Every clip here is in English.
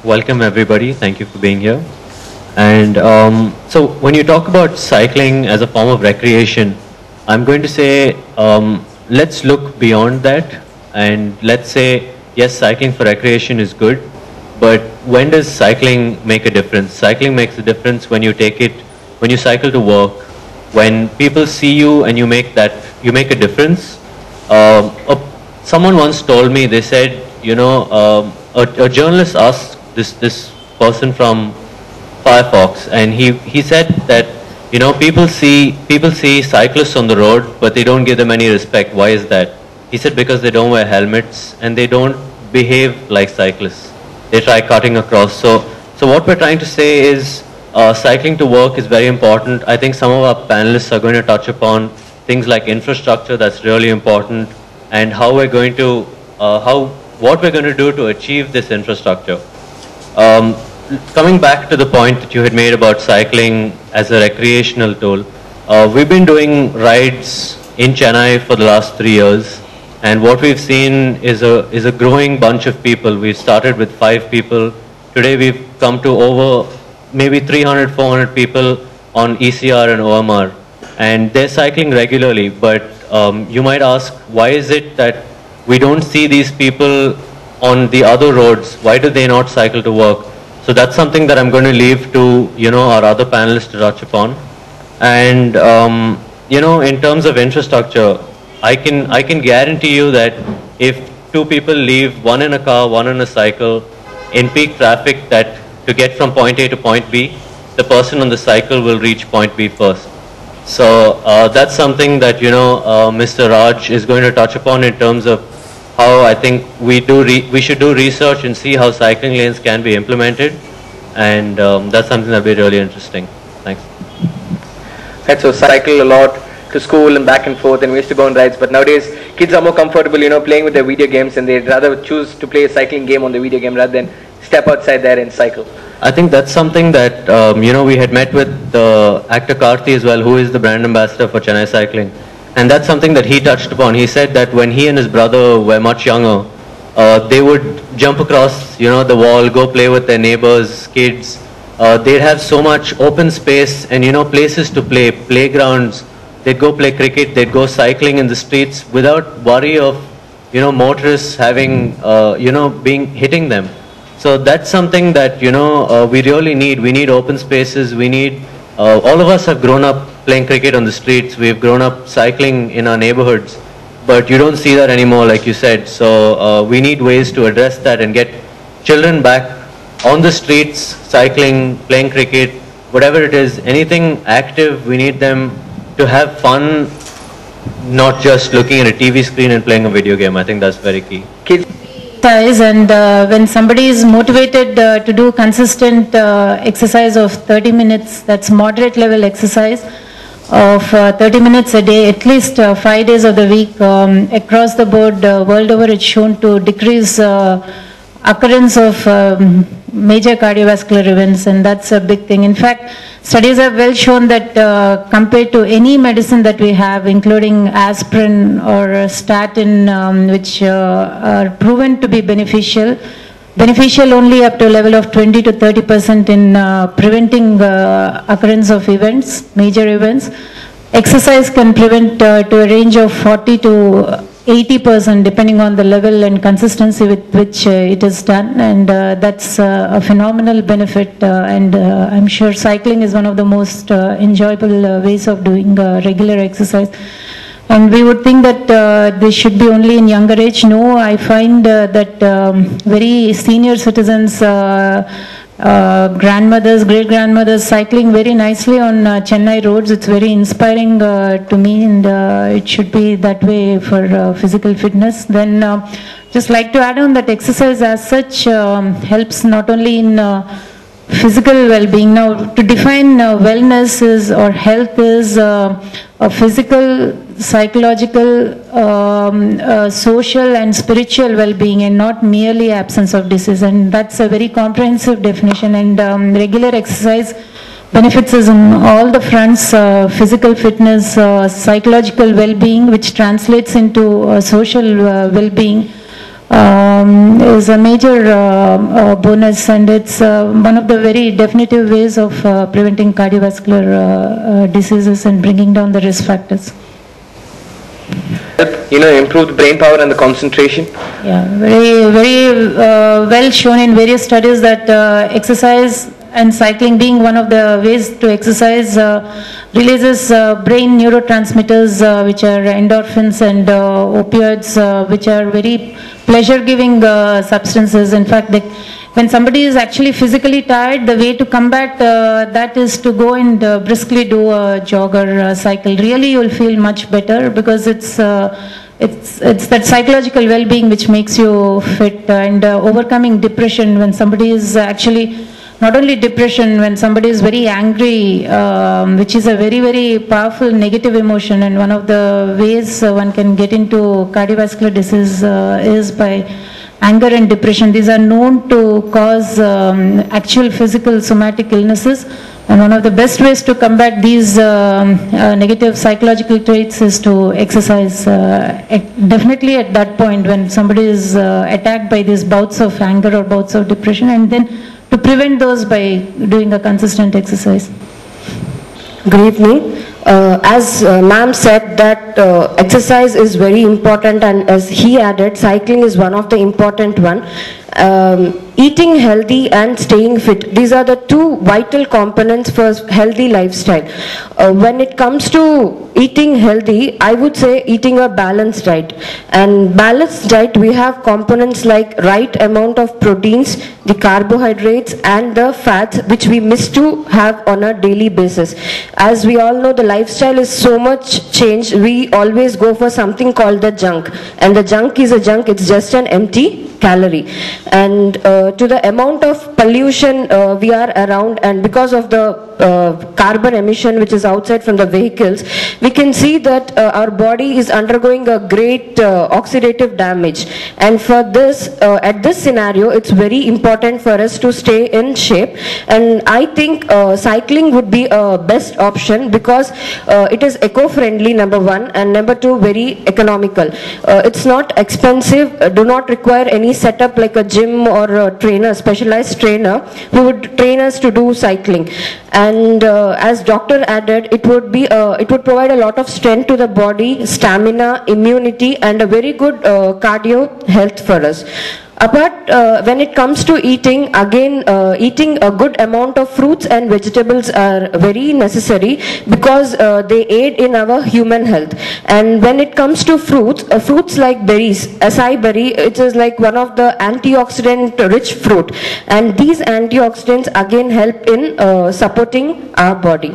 Welcome everybody. Thank you for being here. And so when you talk about cycling as a form of recreation, I'm going to say let's look beyond that and let's say yes, cycling for recreation is good, but when does cycling make a difference? Cycling makes a difference when you take it, when you cycle to work, when people see you and you make a difference. Someone once told me, they said, a journalist asked this person from Firefox, and he said that people see cyclists on the road, but they don't give them any respect. Why is that? He said because they don't wear helmets and they don't behave like cyclists. They try cutting across. So what we're trying to say is cycling to work is very important. I think some of our panelists are going to touch upon things like infrastructure. That's really important, and how we're going to what we're going to do to achieve this infrastructure. Coming back to the point that you had made about cycling as a recreational tool, we've been doing rides in Chennai for the last 3 years, and what we've seen is a growing bunch of people. We started with 5 people. Today we've come to over maybe 300, 400 people on ECR and OMR, and they're cycling regularly. But you might ask, why is it that we don't see these people on the other roads? Why do they not cycle to work? So that's something that I'm going to leave to our other panelists to touch upon. And in terms of infrastructure, I can guarantee you that if 2 people leave, one in a car, one on a cycle, in peak traffic, that to get from point A to point B, the person on the cycle will reach point B first. So that's something that Mr. Raj is going to touch upon in terms of how I think we should do research and see how cycling lanes can be implemented, and that's something that'll be really interesting. Thanks. Right, so cycle a lot to school and back and forth, and we used to go on rides. But nowadays, kids are more comfortable, playing with their video games, and they'd rather choose to play a cycling game on the video game rather than step outside there and cycle. I think that's something that we had met with actor Karthi as well, who is the brand ambassador for Chennai Cycling. And that's something that he touched upon. He said that when he and his brother were much younger, they would jump across, the wall, go play with their neighbors, kids. They'd have so much open space and, places to play, playgrounds. They'd go play cricket, they'd go cycling in the streets without worry of, motorists having, hitting them. So that's something that, we really need. We need open spaces. We need, all of us have grown up playing cricket on the streets. We've grown up cycling in our neighborhoods, but you don't see that anymore, like you said. So we need ways to address that and get children back on the streets, cycling, playing cricket, whatever it is, anything active. We need them to have fun, not just looking at a TV screen and playing a video game. I think that's very key. And when somebody is motivated to do consistent exercise of 30 minutes, that's moderate level exercise of 30 minutes a day, at least 5 days of the week, across the board, world over, it's shown to decrease occurrence of major cardiovascular events, and that's a big thing. In fact, studies have well shown that compared to any medicine that we have, including aspirin or statin, which are proven to be beneficial only up to a level of 20 to 30% in preventing occurrence of events, major events. Exercise can prevent to a range of 40 to 80% depending on the level and consistency with which it is done, and that's a phenomenal benefit, and I'm sure cycling is one of the most enjoyable ways of doing regular exercise. And we would think that this should be only in younger age. No, I find that very senior citizens, grandmothers, great-grandmothers cycling very nicely on Chennai roads. It's very inspiring to me, and it should be that way for physical fitness. Then just like to add on that exercise as such helps not only in physical well-being. Now, to define wellness is, or health is a physical, psychological, social and spiritual well-being, and not merely absence of disease. And that's a very comprehensive definition, and regular exercise benefits us on all the fronts: physical fitness, psychological well-being, which translates into social well-being, is a major bonus, and it's one of the very definitive ways of preventing cardiovascular diseases and bringing down the risk factors. Improve the brain power and the concentration. Yeah, very well shown in various studies that exercise and cycling being one of the ways to exercise releases brain neurotransmitters which are endorphins and opioids which are very pleasure-giving substances. In fact, when somebody is actually physically tired, the way to combat that is to go and briskly do a jog or cycle. Really, you will feel much better because it's that psychological well-being which makes you fit, and overcoming depression when somebody is actually, not only depression, when somebody is very angry, which is a very, very powerful negative emotion, and one of the ways one can get into cardiovascular disease is by anger and depression. These are known to cause actual physical somatic illnesses, and one of the best ways to combat these negative psychological traits is to exercise. Definitely at that point when somebody is attacked by these bouts of anger or bouts of depression, and then to prevent those by doing a consistent exercise. Good evening. As ma'am said that exercise is very important, and as he added, cycling is one of the important one. Eating healthy and staying fit, these are the two vital components for healthy lifestyle. When it comes to eating healthy, I would say eating a balanced diet. And balanced diet, we have components like right amount of proteins, the carbohydrates and the fats, which we miss to have on a daily basis. As we all know, the lifestyle is so much changed, we always go for something called the junk. And the junk is a junk, it's just an empty calorie. And to the amount of pollution we are around, and because of the carbon emission which is outside from the vehicles, we can see that our body is undergoing a great oxidative damage. And for this, at this scenario, it's very important for us to stay in shape. And I think cycling would be a best option because it is eco-friendly, number one, and number two, very economical. It's not expensive, do not require any setup like a gym or a trainer, specialized trainer who would train us to do cycling. And as doctor added, it would provide a lot of strength to the body, stamina, immunity, and a very good cardio health for us. Apart, when it comes to eating, again, eating a good amount of fruits and vegetables are very necessary because they aid in our human health. And when it comes to fruits, fruits like berries, acai berry, it is like one of the antioxidant rich fruit. And these antioxidants again help in supporting our body.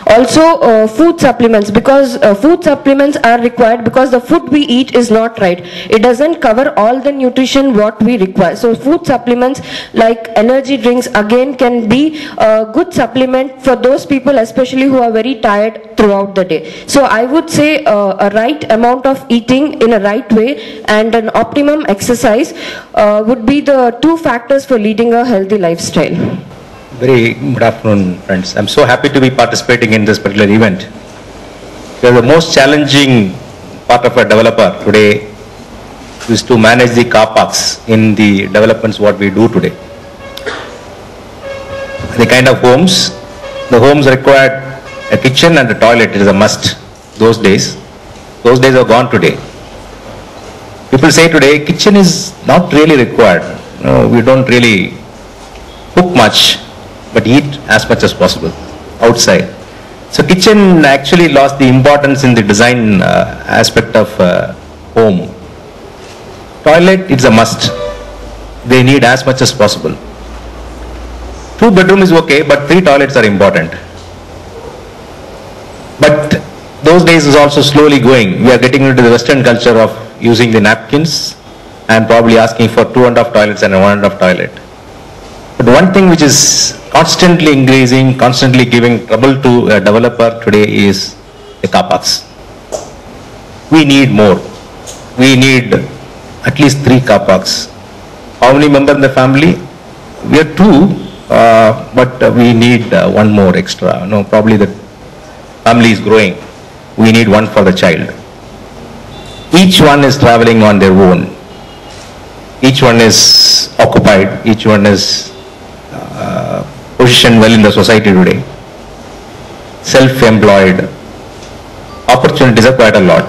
Also food supplements, because food supplements are required because the food we eat is not right. It doesn't cover all the nutrition what we require. So food supplements like energy drinks again can be a good supplement for those people especially who are very tired throughout the day. So I would say a right amount of eating in a right way and an optimum exercise would be the two factors for leading a healthy lifestyle. Very good afternoon, friends. I'm so happy to be participating in this particular event. The most challenging part of a developer today is to manage the car parks in the developments what we do today. The kind of homes, the homes required a kitchen and a toilet, it is a must. Those days are gone today. People say today kitchen is not really required. No, we don't really cook much, but eat as much as possible outside. So kitchen actually lost the importance in the design aspect of home. Toilet, it's a must. They need as much as possible. 2 bedroom is okay, but 3 toilets are important. But those days is also slowly going. We are getting into the Western culture of using the napkins and probably asking for 2.5 toilets and a 1.5 toilet. But one thing which is constantly increasing, constantly giving trouble to a developer today is the car parks. We need more. We need at least 3 car parks. How many members in the family? We are 2, but we need 1 more extra. No, probably the family is growing. We need 1 for the child. Each one is traveling on their own. each one is occupied, each one is positioned well in the society today. Self-employed, opportunities are quite a lot.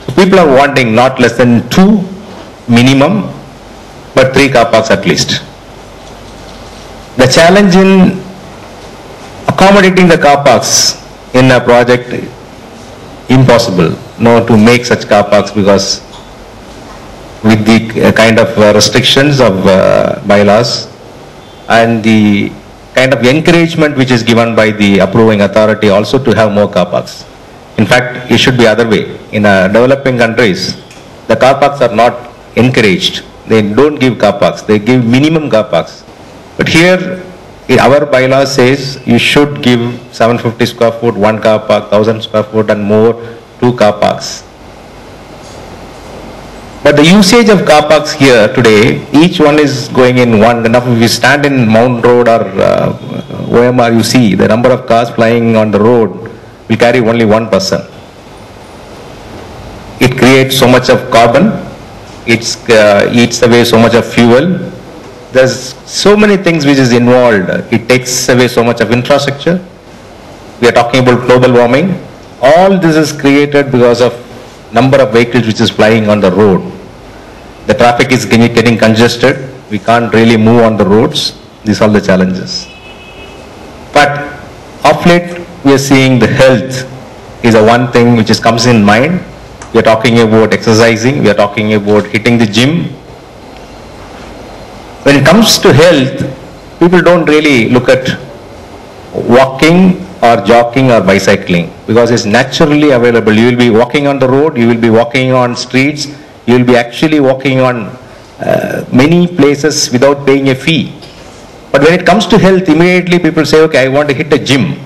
So people are wanting not less than 2 minimum, but 3 car parks at least. The challenge in accommodating the car parks in a project, impossible, to make such car parks, because with the kind of restrictions of bylaws and the kind of encouragement which is given by the approving authority also to have more car parks. In fact, it should be other way. In developing countries, the car parks are not encouraged. They don't give car parks. They give minimum car parks. But here, our bylaw says you should give 750 square foot, 1 car park, 1000 square foot and more, 2 car parks. But the usage of car parks here today, each one is going in one. Enough if you stand in Mount Road or OMR, you see the number of cars flying on the road will carry only one person. It creates so much of carbon, it eats away so much of fuel. There's so many things which is involved. It takes away so much of infrastructure. We are talking about global warming. All this is created because of number of vehicles which is flying on the road. The traffic is getting congested. We can't really move on the roads. These are the challenges. But of late, we are seeing the health is a one thing which comes in mind. We are talking about exercising. We are talking about hitting the gym. When it comes to health, people don't really look at walking or jogging or bicycling because it's naturally available. You will be walking on the road, you will be walking on streets, you will be actually walking on many places without paying a fee. But when it comes to health, immediately people say, okay, I want to hit a gym.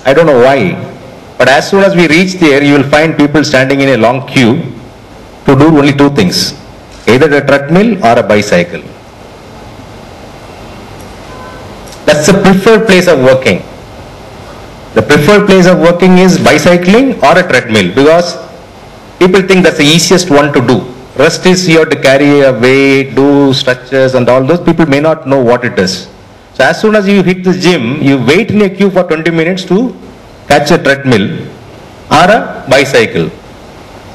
I don't know why. But as soon as we reach there, you will find people standing in a long queue to do only 2 things, either a treadmill or a bicycle. That's the preferred place of working. The preferred place of working is bicycling or a treadmill because people think that's the easiest one to do. Rest is you have to carry a weight, do stretches and all those. People may not know what it is. So as soon as you hit the gym, you wait in a queue for 20 minutes to catch a treadmill or a bicycle.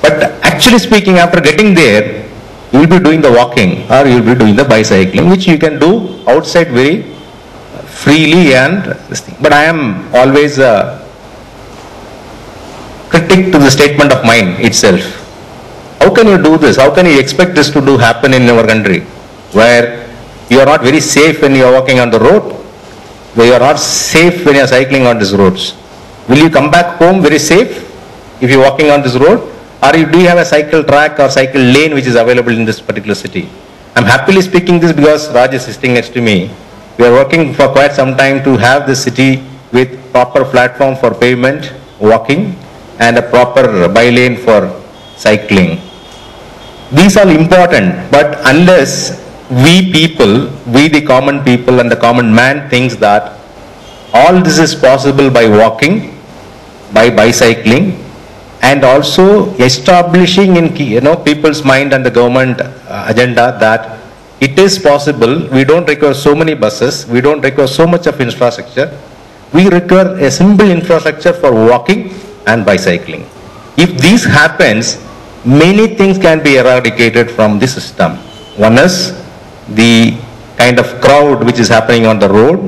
But actually speaking, after getting there, you will be doing the walking or you will be doing the bicycling, which you can do outside very freely and this thing. But I am always a critic to the statement of mine itself. How can you do this? How can you expect this to happen in our country where you are not very safe when you are walking on the road, where you are not safe when you are cycling on these roads? Will you come back home very safe if you are walking on this road? Or do you have a cycle track or cycle lane which is available in this particular city? I am happily speaking this because Raj is sitting next to me. We are working for quite some time to have the city with proper platform for pavement, walking and a proper by-lane for cycling. These are important, but unless we the common people and the common man thinks that all this is possible by walking, by bicycling and also establishing in people's mind and the government agenda that it is possible. We don't require so many buses. We don't require so much of infrastructure. We require a simple infrastructure for walking and bicycling. If this happens, many things can be eradicated from the system. One is the kind of crowd which is happening on the road,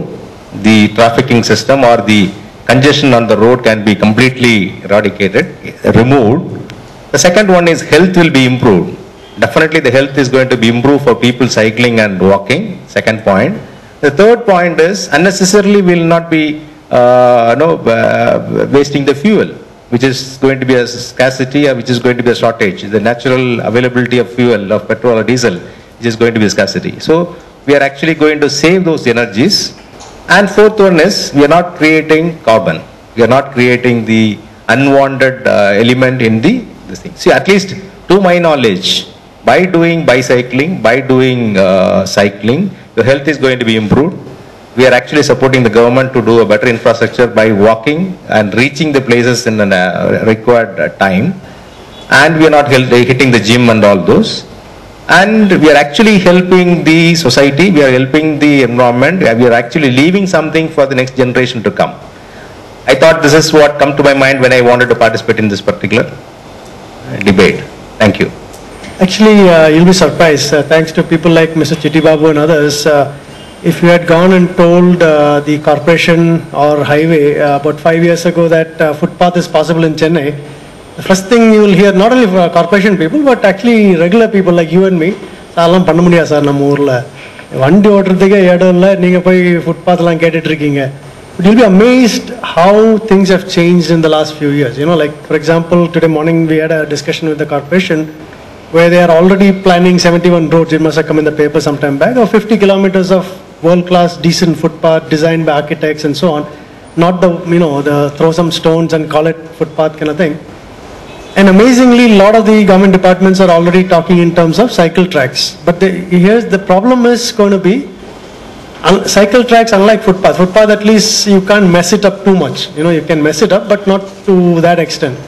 the trafficking system or the congestion on the road can be completely eradicated, removed. The second one is health will be improved. Definitely the health is going to be improved for people cycling and walking, second point. The third point is unnecessarily will not be wasting the fuel, which is going to be a scarcity or which is going to be a shortage. The natural availability of fuel, of petrol or diesel, which is going to be a scarcity. So we are actually going to save those energies. And fourth one is we are not creating carbon. We are not creating the unwanted element in this thing. See, at least to my knowledge, by doing bicycling, by doing cycling, your health is going to be improved. We are actually supporting the government to do a better infrastructure by walking and reaching the places in a required time. And we are not hitting the gym and all those. and we are actually helping the society, we are helping the environment, we are actually leaving something for the next generation to come. I thought this is what come to my mind when I wanted to participate in this particular debate. Thank you. Actually, you'll be surprised. Thanks to people like Mr. Chitti Babu and others, if you had gone and told the corporation or highway about 5 years ago that footpath is possible in Chennai, the first thing you will hear, not only for corporation people, but actually regular people like you and me, சாலாம் பண்ண முடியாது sir நம்ம ஊர்ல வண்டி ஓட்டுறதுக்கே இடம் இல்லை நீங்க போய் ஃபுட்பாத்லாம் கேட்டுட்டு இருக்கீங்க. But you'll be amazed how things have changed in the last few years. You know, like for example, today morning we had a discussion with the corporation where they are already planning 71 roads. It must have come in the paper some time back, or 50 kilometers of world-class decent footpath designed by architects and so on. Not the, you know, the throw some stones and call it footpath kind of thing. And amazingly, a lot of the government departments are already talking in terms of cycle tracks. But here's the problem is going to be, cycle tracks, unlike footpath. Footpath, at least you can't mess it up too much. You know, you can mess it up, but not to that extent.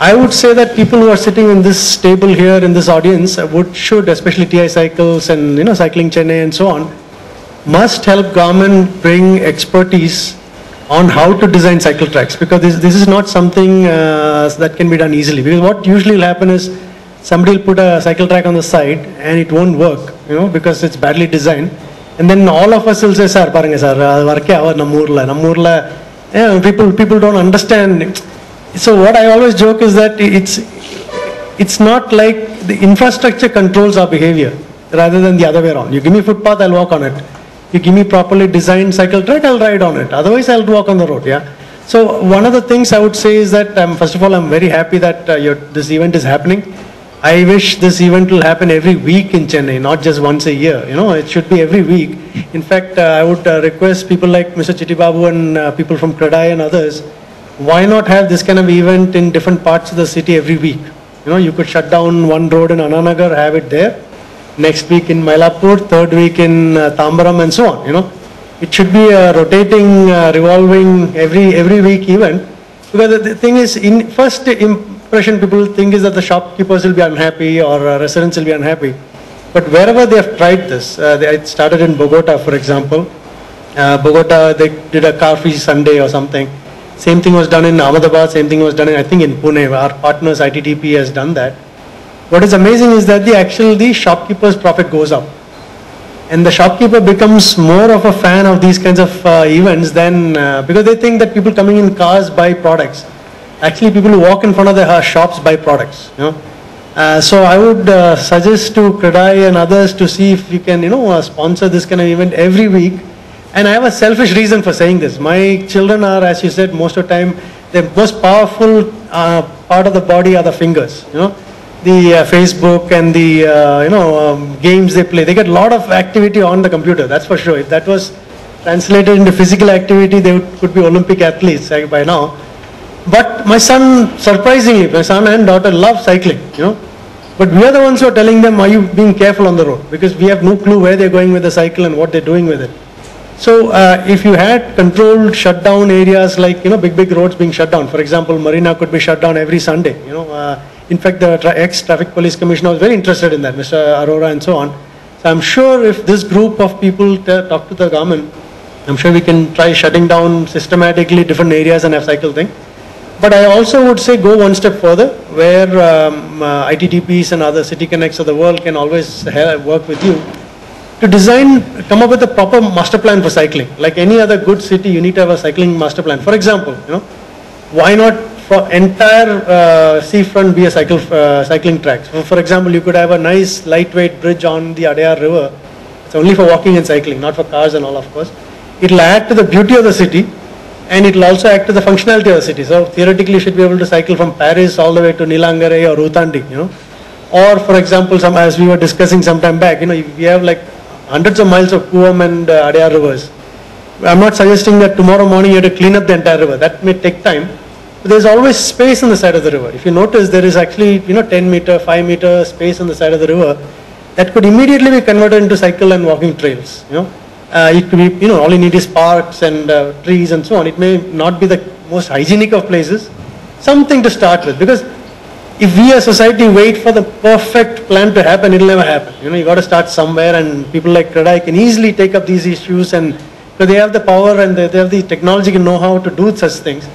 I would say that people who are sitting in this table here in this audience should, especially TI Cycles and, you know, Cycling Chennai and so on, must help government bring expertise on how to design cycle tracks, because this is not something that can be done easily. Because what usually will happen is somebody will put a cycle track on the side and it won't work, you know, because it's badly designed. And then all of us will say, "Sir, paranga sir, varke ava nammurla." People don't understand. So what I always joke is that it's not like the infrastructure controls our behavior rather than the other way around. You give me footpath, I'll walk on it. You give me properly designed cycle track, I'll ride on it. Otherwise, I'll walk on the road. Yeah. So one of the things I would say is that first of all, I'm very happy that this event is happening. I wish this event will happen every week in Chennai, not just once a year. You know, it should be every week. In fact, I would request people like Mr. Chitti Babu and people from Kradai and others, why not have this kind of event in different parts of the city every week? You know, you could shut down one road in Ananagar, have it there. Next week in Mylapore, third week in Tambaram and so on, you know. It should be a rotating, revolving every week event, because the thing is, in first impression people think is that the shopkeepers will be unhappy or residents will be unhappy. But wherever they have tried this, it started in Bogota, for example. Bogota, they did a car free Sunday or something. Same thing was done in Ahmedabad, same thing was done in, I think in Pune. Our partners ITTP has done that. What is amazing is that the shopkeeper's profit goes up. And the shopkeeper becomes more of a fan of these kinds of events than, because they think that people coming in cars buy products. Actually, people who walk in front of their shops buy products, you know. So I would suggest to Kradai and others to see if you can, you know, sponsor this kind of event every week. And I have a selfish reason for saying this. My children are, as you said, most of the time, the most powerful part of the body are the fingers, you know. The Facebook and the games they play, they get a lot of activity on the computer, that's for sure. If that was translated into physical activity, they could be Olympic athletes by now. But my son, surprisingly, my son and daughter love cycling, you know. But we are the ones who are telling them, are you being careful on the road? Because we have no clue where they're going with the cycle and what they're doing with it. So if you had controlled shutdown areas like, you know, big roads being shut down, for example, Marina could be shut down every Sunday, you know. In fact, the ex-traffic police commissioner was very interested in that, Mr. Arora and so on. So I'm sure if this group of people talk to the government, I'm sure we can try shutting down systematically different areas and have cycle thing. But I also would say go one step further, where ITTPs and other city connects of the world can always work with you to come up with a proper master plan for cycling. Like any other good city, you need to have a cycling master plan. For example, you know, why not for entire seafront be a cycling track? So for example, you could have a nice lightweight bridge on the Adayar River. It's only for walking and cycling, not for cars and all, of course. It will add to the beauty of the city, and it will also add to the functionality of the city. So theoretically, you should be able to cycle from Paris all the way to Nilangare or Utandi, you know. Or for example, as we were discussing some time back, you know, we have like hundreds of miles of Kuam and Adayar rivers. I'm not suggesting that tomorrow morning you have to clean up the entire river. That may take time. But there's always space on the side of the river. If you notice, there is actually, you know, 10 meter, 5 meter space on the side of the river that could immediately be converted into cycle and walking trails, you know. It could be, you know, all you need is parks and trees and so on. It may not be the most hygienic of places. Something to start with, because if we as society wait for the perfect plan to happen, it'll never happen. You know, you got to start somewhere, and people like CREDAI can easily take up these issues, and because they have the power and they have the technological know-how to do such things.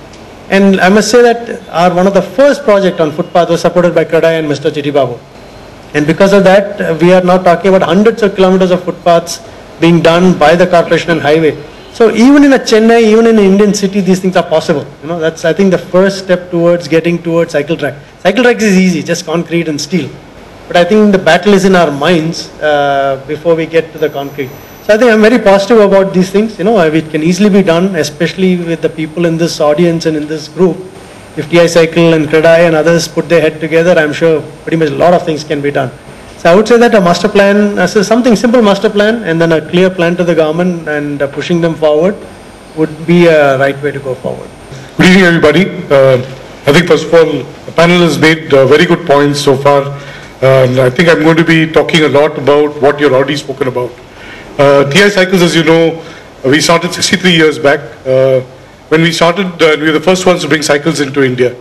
And I must say that one of the first project on footpath was supported by CREDAI and Mr. Chitty Babu. And because of that, we are now talking about hundreds of kilometers of footpaths being done by the corporation and highway. So even in a Chennai, even in an Indian city, these things are possible. You know, that's, I think, the first step towards getting towards cycle track. Cycle track is easy, just concrete and steel. But I think the battle is in our minds before we get to the concrete. So I think I'm very positive about these things. You know, it can easily be done, especially with the people in this audience and in this group. If TI Cycle and CREDAI and others put their head together, I'm sure pretty much a lot of things can be done. So I would say that a master plan, so something simple master plan, and then a clear plan to the government and pushing them forward would be a right way to go forward. Good evening, everybody. I think first of all, the panel has made very good points so far. And I think I'm going to be talking a lot about what you've already spoken about. TI Cycles, as you know, we started 63 years back. When we started, we were the first ones to bring cycles into India.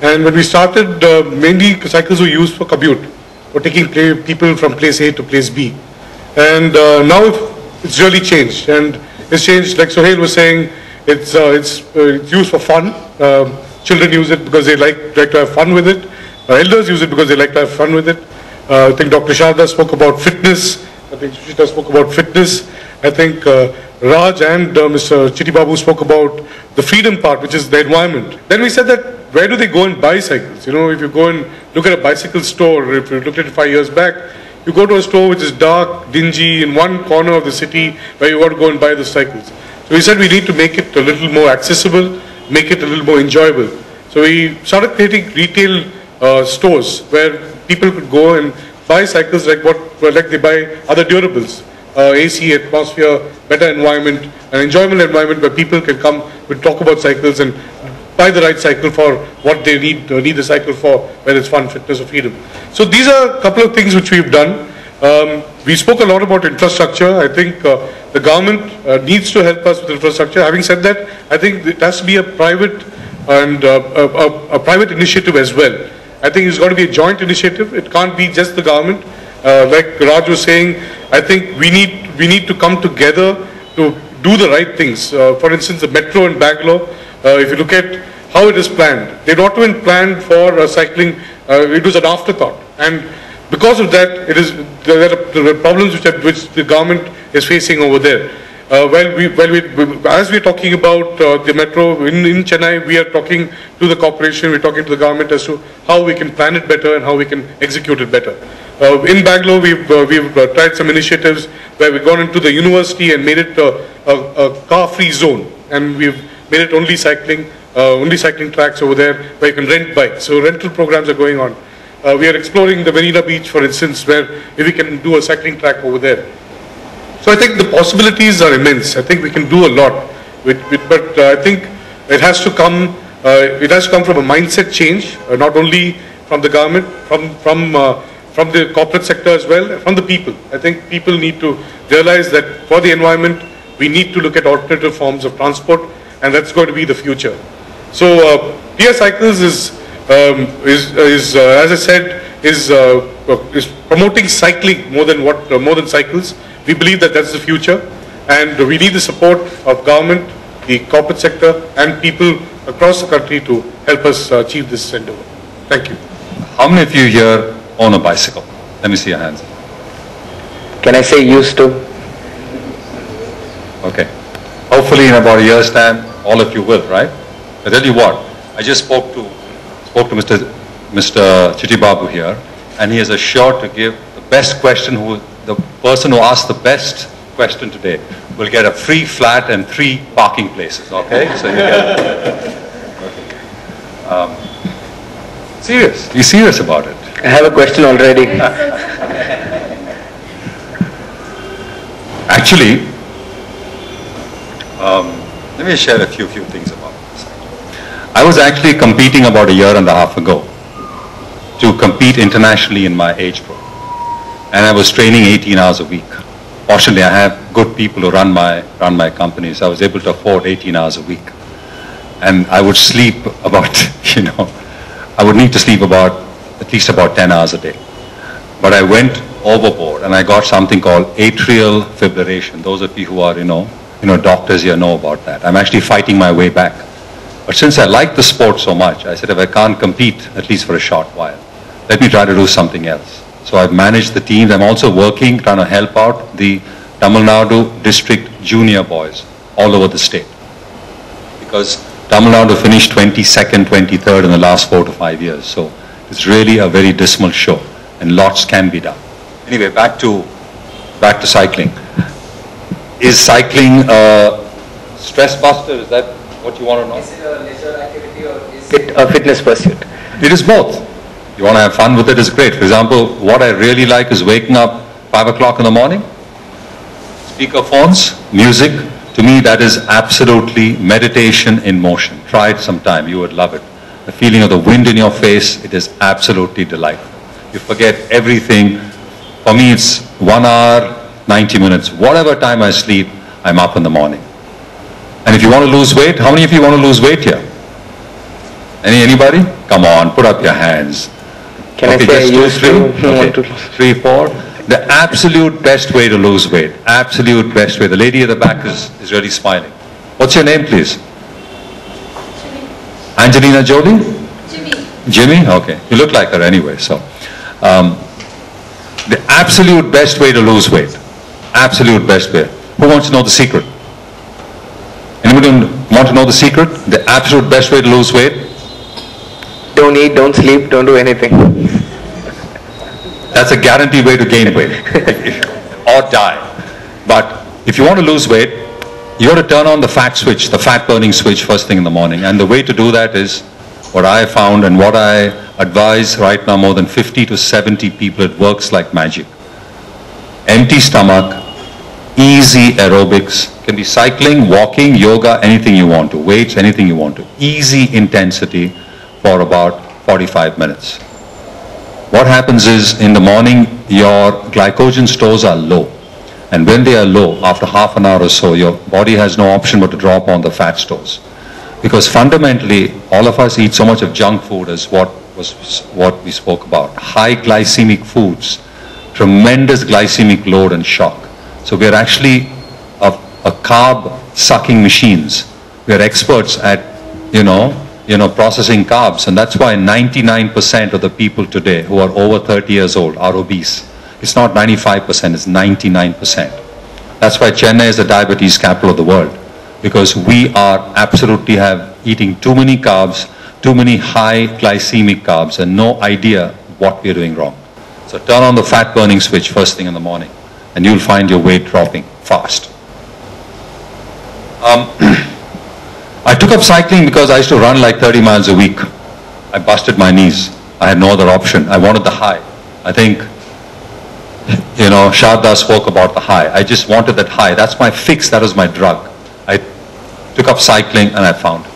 And when we started, mainly cycles were used for commute, for taking people from place A to place B. And now it's really changed. And it's changed, like Sohail was saying, it's used for fun. Children use it because they like to have fun with it. Elders use it because they like to have fun with it. I think Dr. Sharda spoke about fitness. I think Sushita spoke about fitness. I think Raj and Mr. Chitty Babu spoke about the freedom part, which is the environment. Then we said that where do they go and buy cycles? You know, if you go and look at a bicycle store, if you looked at it 5 years back, you go to a store which is dark, dingy, in one corner of the city where you want to go and buy the cycles. So we said we need to make it a little more accessible, make it a little more enjoyable. So we started creating retail stores where people could go and buy cycles like they buy other durables. AC, atmosphere, better environment, an enjoyable environment where people can come, we'll talk about cycles and buy the right cycle for what they need the cycle for, whether it's fun, fitness or freedom. So these are a couple of things which we've done. We spoke a lot about infrastructure. I think the government needs to help us with infrastructure. Having said that, I think it has to be a private and a private initiative as well. I think it's got to be a joint initiative. It can't be just the government. Like Raj was saying, I think we need to come together to do the right things. For instance, the metro in Bangalore, if you look at how it is planned, they've not even planned for cycling. It was an afterthought, and because of that, there are problems which the government is facing over there. As we're talking about the metro in Chennai, we are talking to the corporation, we're talking to the government as to how we can plan it better and how we can execute it better. In Bangalore, we've tried some initiatives where we've gone into the university and made it a car-free zone, and we've made it only cycling tracks over there where you can rent bikes. So rental programs are going on. We are exploring the Marina Beach, for instance, where if we can do a cycling track over there. So I think the possibilities are immense. I think we can do a lot, but I think it has to come. It has to come from a mindset change, not only from the government, from the corporate sector as well, from the people. I think people need to realize that for the environment, we need to look at alternative forms of transport, and that's going to be the future. So TI Cycles is as I said, is promoting cycling more than cycles. We believe that that's the future, and we need the support of government, the corporate sector, and people across the country to help us achieve this endeavor. Thank you. How many of you here own a bicycle? Let me see your hands. Can I say used to? Okay. Hopefully in about a year's time, all of you will, right? I tell you what, I just spoke to Mr. Chitty Babu here, and he is assured to give the best question. The person who asks the best question today will get a free flat and 3 parking places. Okay, so you get. Serious? Be serious about it. I have a question already. Actually, let me share a few things about this. I was actually competing about a year and a half ago to compete internationally in my age group. And I was training 18 hours a week. Fortunately, I have good people who run my company, so I was able to afford 18 hours a week. And I would sleep about, I would need to sleep about at least about 10 hours a day. But I went overboard and I got something called atrial fibrillation. Those of you who are, doctors here know about that. I'm actually fighting my way back. But since I like the sport so much, I said if I can't compete, at least for a short while, let me try to do something else. So I've managed the teams. I'm also working, trying to help out the Tamil Nadu district junior boys all over the state. Because Tamil Nadu finished 22nd, 23rd in the last 4 to 5 years. So it's really a very dismal show and lots can be done. Anyway, back to cycling. Is cycling a stress buster? Is that what you want to know? Is it a leisure activity or is it a fitness pursuit? It is both. You want to have fun with it, is great. For example, what I really like is waking up 5 o'clock in the morning, speaker phones, music. To me, that is absolutely meditation in motion. Try it sometime, you would love it. The feeling of the wind in your face, it is absolutely delightful. You forget everything. For me, it's 1 hour, 90 minutes. Whatever time I sleep, I'm up in the morning. And if you want to lose weight, how many of you want to lose weight here? Anybody? Come on, put up your hands. Can I say just 2, 3? Want to 3, 4. The absolute best way to lose weight. Absolute best way. The lady at the back is really smiling. What's your name, please? Jimmy. Angelina Jolie? Jimmy. Jimmy? Okay. You look like her anyway, so. The absolute best way to lose weight. Absolute best way. Who wants to know the secret? Anybody want to know the secret? The absolute best way to lose weight? Don't eat, don't sleep, don't do anything. That's a guaranteed way to gain weight or die. But if you want to lose weight, you got to turn on the fat switch, the fat burning switch first thing in the morning. And the way to do that is what I found and what I advise right now, more than 50 to 70 people, it works like magic. Empty stomach, easy aerobics, can be cycling, walking, yoga, anything you want to, weights, anything you want to. Easy intensity for about 45 minutes. What happens is in the morning, your glycogen stores are low. And when they are low, after half an hour or so, your body has no option but to drop on the fat stores. Because fundamentally, all of us eat so much of junk food as what we spoke about. High glycemic foods, tremendous glycemic load and shock. So we are actually a carb sucking machines. We are experts at, processing carbs. And that's why 99% of the people today who are over 30 years old are obese. It's not 95%, it's 99%. That's why Chennai is the diabetes capital of the world. Because we are absolutely eating too many carbs, too many high glycemic carbs, and no idea what we're doing wrong. So turn on the fat burning switch first thing in the morning, and you'll find your weight dropping fast. I took up cycling because I used to run like 30 miles a week. I busted my knees. I had no other option. I wanted the high. I think, Sharda spoke about the high. I just wanted that high. That's my fix. That was my drug. I took up cycling and I found it.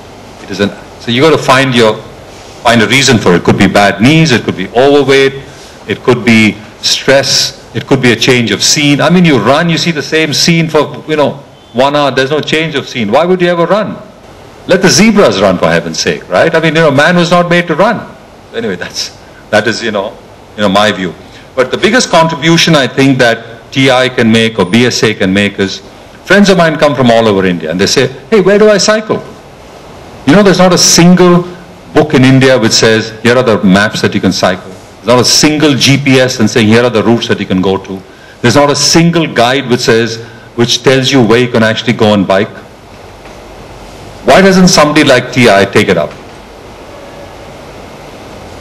So you got to find a reason for it. It could be bad knees. It could be overweight. It could be stress. It could be a change of scene. I mean, you run, you see the same scene for, 1 hour. There's no change of scene. Why would you ever run? Let the zebras run, for heaven's sake, right? I mean, man was not made to run. Anyway, that is, my view. But the biggest contribution I think that TI can make or BSA can make is, friends of mine come from all over India and they say, hey, where do I cycle? There's not a single book in India which says, here are the maps that you can cycle. There's not a single GPS and saying, here are the routes that you can go to. There's not a single guide which tells you where you can actually go on bike. Why doesn't somebody like TI take it up?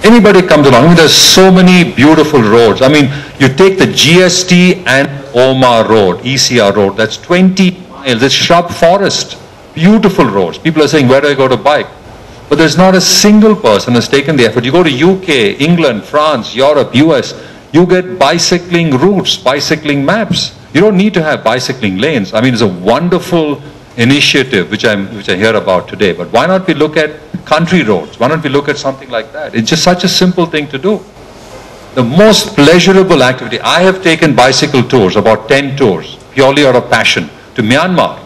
Anybody comes along, I mean, there's so many beautiful roads. I mean, you take the GST and Omar Road, ECR Road, that's 20 miles, it's shrub forest, beautiful roads. People are saying, where do I go to bike? But there's not a single person who's taken the effort. You go to UK, England, France, Europe, US, you get bicycling routes, bicycling maps. You don't need to have bicycling lanes. I mean, it's a wonderful initiative which I hear about today. But why not we look at country roads? Why not we look at something like that? It's just such a simple thing to do. The most pleasurable activity. I have taken bicycle tours, about 10 tours, purely out of passion, to Myanmar,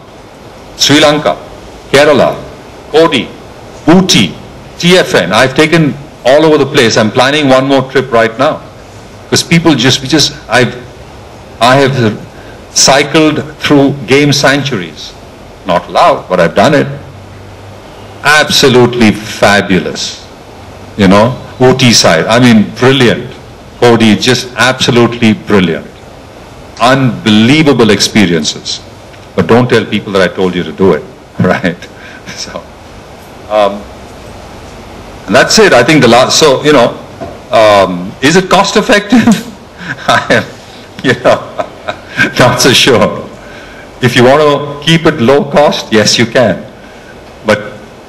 Sri Lanka, Kerala, Kodi, Ooty, TFN. I've taken all over the place. I'm planning one more trip right now. Because people I have cycled through game sanctuaries. Not loud, but I've done it. Absolutely fabulous. You know, OT side, I mean, brilliant. OD, just absolutely brilliant. Unbelievable experiences. But don't tell people that I told you to do it, right? So, and that's it. I think the last, so, you know, is it cost effective? I am, you know, not so sure. If you want to keep it low cost, yes, you can. But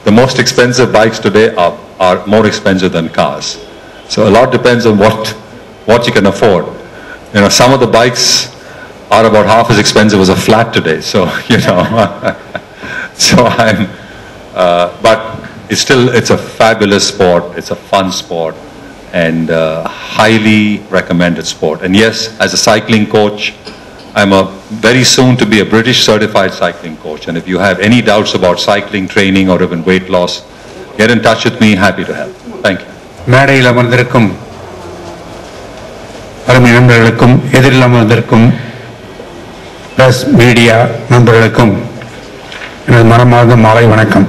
the most expensive bikes today are more expensive than cars. So a lot depends on what you can afford. You know, some of the bikes are about half as expensive as a flat today. So, you know, so but it's a fabulous sport. It's a fun sport and highly recommended sport. And yes, as a cycling coach, I'm very soon to be a British certified cycling coach. And if you have any doubts about cycling training or even weight loss, get in touch with me. Happy to help. Thank you. மேடையில் அமர்ந்திருக்கும் அருமை நண்பர்களுக்கும் எதிரில் அமர்ந்திருக்கும் press media நண்பர்களுக்கும் எனது மனமார்ந்த மாலை வணக்கம்.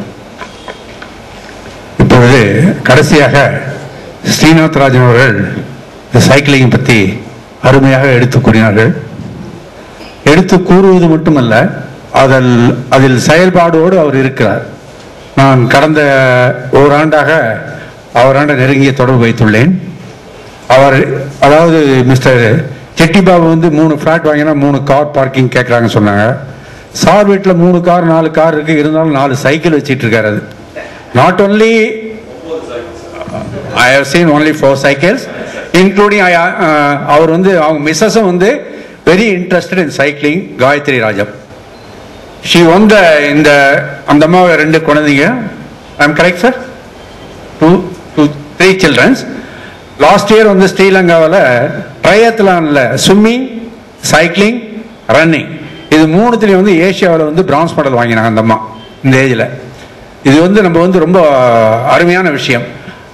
இப்பொழுது கடைசியாக ஸ்ரீநாத் ராஜன் அவர்கள் இந்த சைக்கிளிங் பற்றி அருமையாக எடுத்து கூறினார்கள். எடுத்து கூறுவது மட்டுமல்ல, அதில் செயல்பாடோடு அவர் இருக்கிறார். நான் கடந்த ஓராண்டாக அவராண்ட நெருங்கிய தொடர்பு வைத்துள்ளேன். அதாவது மிஸ்டர் செட்டிபாபு வந்து 3 ஃப்ளாட் வாங்கினா 3 கார் பார்க்கிங் கேட்குறாங்கன்னு சொன்னாங்க. சார் வீட்டில் 3 கார் 4 கார் இருக்குது, இருந்தாலும் 4 சைக்கிள் வச்சிட்டு இருக்காரு. அது not only I have seen only 4 cycles including அவர் வந்து அவங்க மிஸ்ஸஸும் வந்து very interested in cycling. Gayatri Rajam she வந்த இந்த அந்த அம்மா 2 குழந்தைங்க. I am correct sir? 3 childrens. Last year வந்து ஸ்ரீலங்காவில் ட்ரையத்லானில் ஸ்விம்மிங், சைக்கிளிங், ரன்னிங் இது 3த்துலேயும் வந்து ஏஷியாவில் வந்து பிரான்ஸ் மெடல் வாங்கினாங்க அந்த அம்மா இந்த ஏஜில். இது வந்து நம்ம வந்து ரொம்ப அருமையான விஷயம்.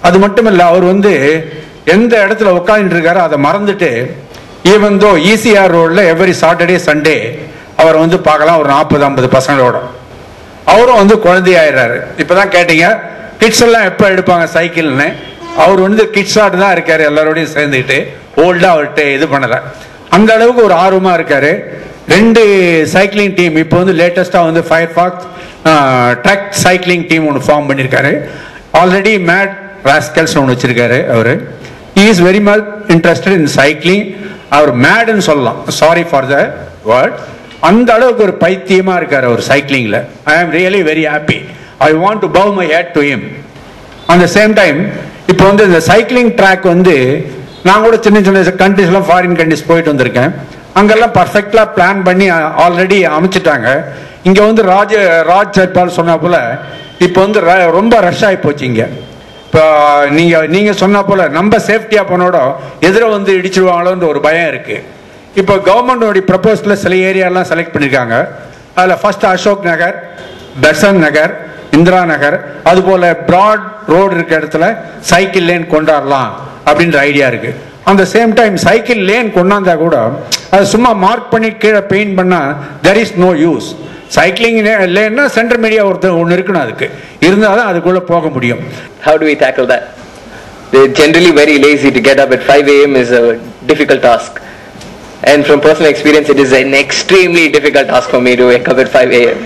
அது மட்டும் இல்லை, அவர் வந்து எந்த இடத்துல உட்காந்துட்டு இருக்காரோ அதை மறந்துட்டு ஈவன் தோ ஈசிஆர் ரோடில் எவ்ரி சாட்டர்டே சண்டே அவரை வந்து பார்க்கலாம் ஒரு 40-50 பசங்களோட. அவரும் வந்து குழந்தையாயிடுறாரு. இப்போ தான் கேட்டீங்க கிட்ஸ் எல்லாம் எப்போ எடுப்பாங்க சைக்கிள்னு. அவர் வந்து கிட்ஸ் ஆட்டு தான் இருக்காரு, எல்லாரோடையும் சேர்ந்துக்கிட்டு. ஓல்டாக அவர்கிட்ட இது பண்ணலை. அந்த அளவுக்கு ஒரு ஆர்வமாக இருக்காரு. 2 சைக்கிளிங் டீம் இப்போ வந்து லேட்டஸ்ட்டாக வந்து ஃபயர்ஃபாக்ஸ் ட்ரக் சைக்கிளிங் டீம் ஒன்று ஃபார்ம் பண்ணியிருக்காரு. ஆல்ரெடி மேட் ராஸ்கல்ஸ் ஒன்று வச்சிருக்காரு. அவர் is very much interested in cycling. அவர் மேடுன்னு சொல்லலாம், சாரி ஃபார் த வேர்ட். அந்த அளவுக்கு ஒரு பைத்தியமாக இருக்கார் அவர் சைக்கிளிங்கில். I am really very happy. I want to bow my head to him. அந்த சேம் டைம் இப்போ வந்து இந்த சைக்கிளிங் ட்ராக் வந்து நான் கூட சின்ன சின்ன கண்ட்ரிஸ்லாம் ஃபாரின் கண்ட்ரிஸ் போயிட்டு வந்திருக்கேன். அங்கெல்லாம் பர்ஃபெக்டாக பிளான் பண்ணி ஆல்ரெடி அமைச்சிட்டாங்க. இங்கே வந்து ராஜ் சர்பால் சொன்ன போல் இப்போ வந்து ரொம்ப ரஷ் ஆகி போச்சு இங்கே. இப்போ நீங்கள் சொன்ன போல் நம்ம சேஃப்டியாக போனோட எதிர வந்து இடிச்சிடுவாங்களோன்ற ஒரு பயம் இருக்குது. இப்போ கவர்மெண்டோடைய ப்ரப்போசலில் சில ஏரியாலாம் செலக்ட் பண்ணியிருக்காங்க. அதில் ஃபர்ஸ்ட் அசோக் நகர், பெசன் நகர், இந்திரா நகர், அதுபோல் ப்ராட் ரோடு இருக்க இடத்துல சைக்கிள் லேன் கொண்டாடலாம் அப்படின்ற ஐடியா இருக்குது. அந்த சேம் டைம் சைக்கிள் லேன் கொண்டாந்தா கூட அதை சும்மா மார்க் பண்ணி கீழே பெயிண்ட் பண்ணால் there is no use. Cycling லேன்னா சென்டர் மீடியா ஒன்று இருக்கணும், அதுக்கு இருந்தால் தான் அதுக்குள்ளே போக முடியும். How do we tackle that? They're generally very lazy. To get up at 5 a.m. is a difficult task. And from personal experience, it is an extremely difficult task for me to wake up at 5 a.m.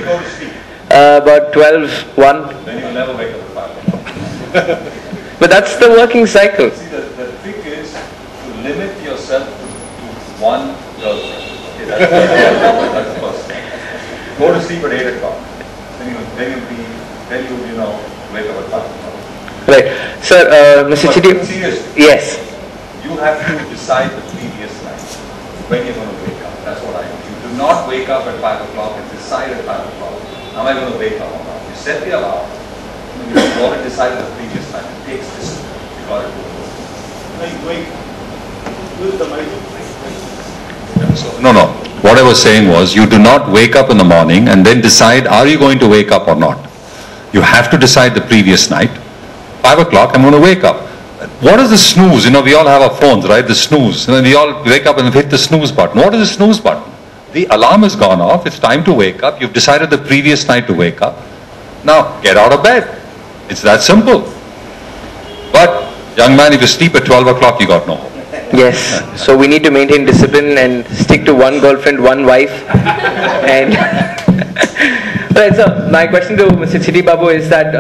About 12:01. Then you'll never wake up at 5. But that's the working cycle. See, the trick is to limit yourself to one girlfriend. Okay, that's the first thing. Go to sleep at 8 o'clock. Then you'll you know, wake up at 5 o'clock. Right. Sir, Mr. Chitty. Seriously. Yes. You have to decide the previous night when you're going to wake up. That's what I do. You do not wake up at 5 o'clock and decide at 5 o'clock. Am I going to wake up or not? You set the alarm. You've got to decide the previous night. It takes discipline. You've got to do it. No. What I was saying was, you do not wake up in the morning and then decide, are you going to wake up or not? You have to decide the previous night. 5 o'clock, I'm going to wake up. what is the snooze? You know, we all have our phones, right? The snooze. We all wake up and hit the snooze button. What is the snooze button? The alarm has gone off. It's time to wake up. You've decided the previous night to wake up. Now, get out of bed. It's that simple. But, young man, if you sleep at 12 o'clock, you got no hope. Yes. So we need to maintain discipline and stick to one girlfriend, one wife. And right, so my question to Mr. Chitty Babu is that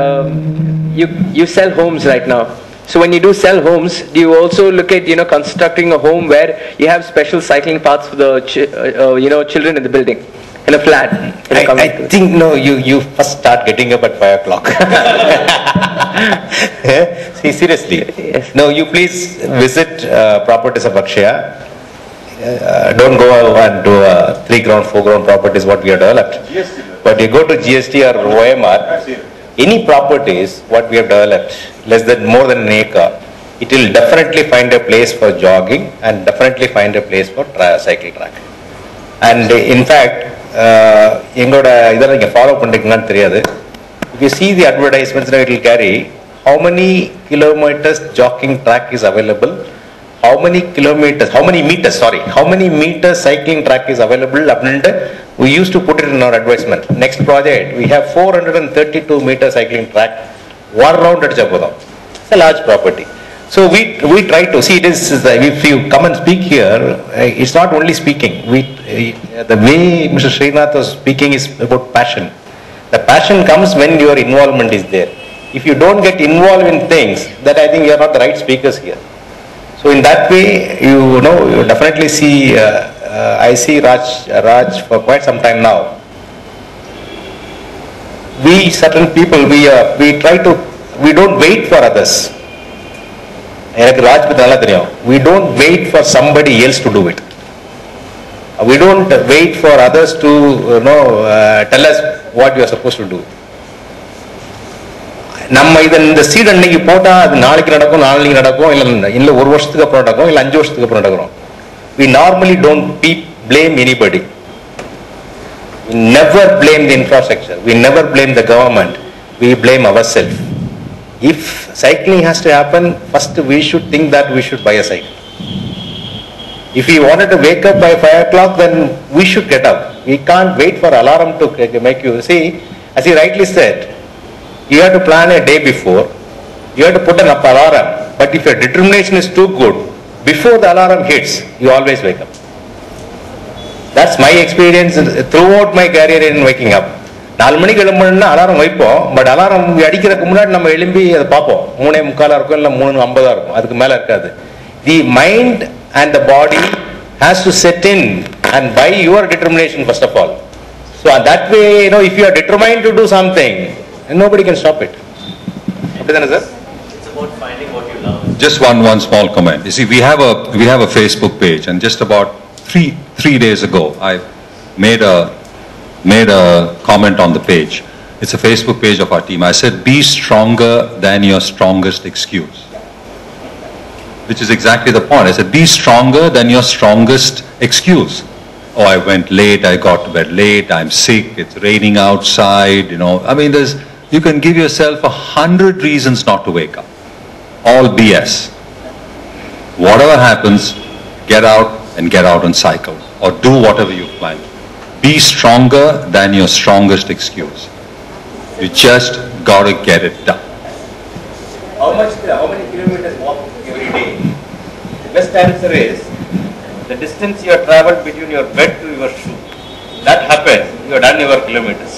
you sell homes right now. So when you do sell homes, do you also look at constructing a home where you have special cycling paths for the children in the building, in a flat? I think no. You first start getting up at 5 o'clock. See, seriously. Yes. No, you please visit properties of Akshaya. Don't go and do 3 ground, 4 ground properties what we have developed. But you go to GST or OMR. Any properties what we have developed more than an acre, it will definitely find a place for jogging and definitely find a place for cycle track. And in fact, if you see the advertisements, it will carry how many kilometers jogging track is available, how many meters cycling track is available. We used to put it in our advertisement. Next project, we have 432 meter cycling track, 1 round at Japadam. It's a large property. So we try to see it is, if you come and speak here, it's not only speaking. The way Mr. Srinath was speaking is about passion. The passion comes when your involvement is there. If you don't get involved in things, then I think you are not the right speakers here. So in that way, you definitely see, I see Raj for quite some time now. We certain people, we don't wait for others. We don't wait for somebody else to do it. We don't wait for others to tell us what you are supposed to do. நம்ம இந்த seat அன்னைக்கு போட்டா அது நாளைக்கு நடக்கும், நாளைக்கு நடக்கும், இல்ல ஒரு வருஷத்துக்கு அப்புறம் நடக்கும், இல்ல 5 வருஷத்துக்கு அப்புறம் நடக்கும். We normally don't blame anybody. We never blame the infrastructure. We never blame the government. We blame ourselves. If cycling has to happen, first we should think that we should buy a cycle. If we wanted to wake up by 5 o'clock, then we should get up. We can't wait for alarm to make you see. As he rightly said, you have to plan a day before. You have to put an alarm. But if your determination is too good, before the alarm hits, you always wake up. That's my experience throughout my career in waking up. 4 மணிக்கு எழும்பணும்னா alarm வைப்போம், but alarm அடிக்கிறதுக்கு முன்னாடி நம்ம எழும்பி அதை பார்ப்போம். 3:45 இருக்கும், இல்லை 3:50 இருக்கும், அதுக்கு மேலே இருக்காது. The mind and the body has to set in and by your determination first of all. So that way, if you are determined to do something, nobody can stop it. It's about finding what you love. Just one small comment. You see, we have a Facebook page, and just about three days ago, I made a comment on the page. It's a Facebook page of our team. I said, be stronger than your strongest excuse. Which is exactly the point. I said, be stronger than your strongest excuse. Oh, I went late, I got to bed late, I'm sick, it's raining outside, I mean, you can give yourself 100 reasons not to wake up. All BS. Whatever happens, get out and cycle. Or do whatever you plan. Be stronger than your strongest excuse. You just got to get it done. How many kilometers walk every day? The best answer is the distance you have traveled between your bed to your shoe. That happens, you have done your kilometers.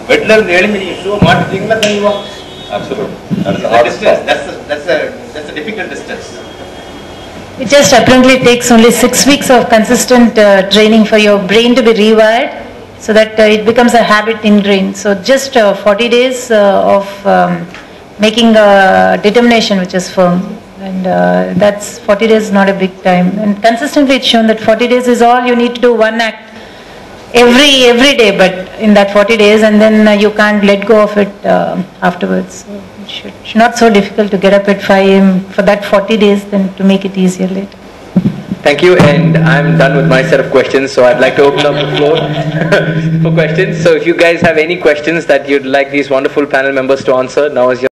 Bed level shoe then you walk. Absolutely. That's a difficult distance. It just apparently takes only 6 weeks of consistent training for your brain to be rewired, so that it becomes a habit ingrained. So just 40 days of making a determination which is firm, and that's 40 days is not a big time. And consistently it's shown that 40 days is all you need to do, one act every day, but in that 40 days, and then you can't let go of it afterwards. So it's not so difficult to get up at 5 a.m. for that 40 days than to make it easier later. Thank you, and I'm done with my set of questions, so I'd like to open up the floor for questions. So if you guys have any questions that you'd like these wonderful panel members to answer, now is your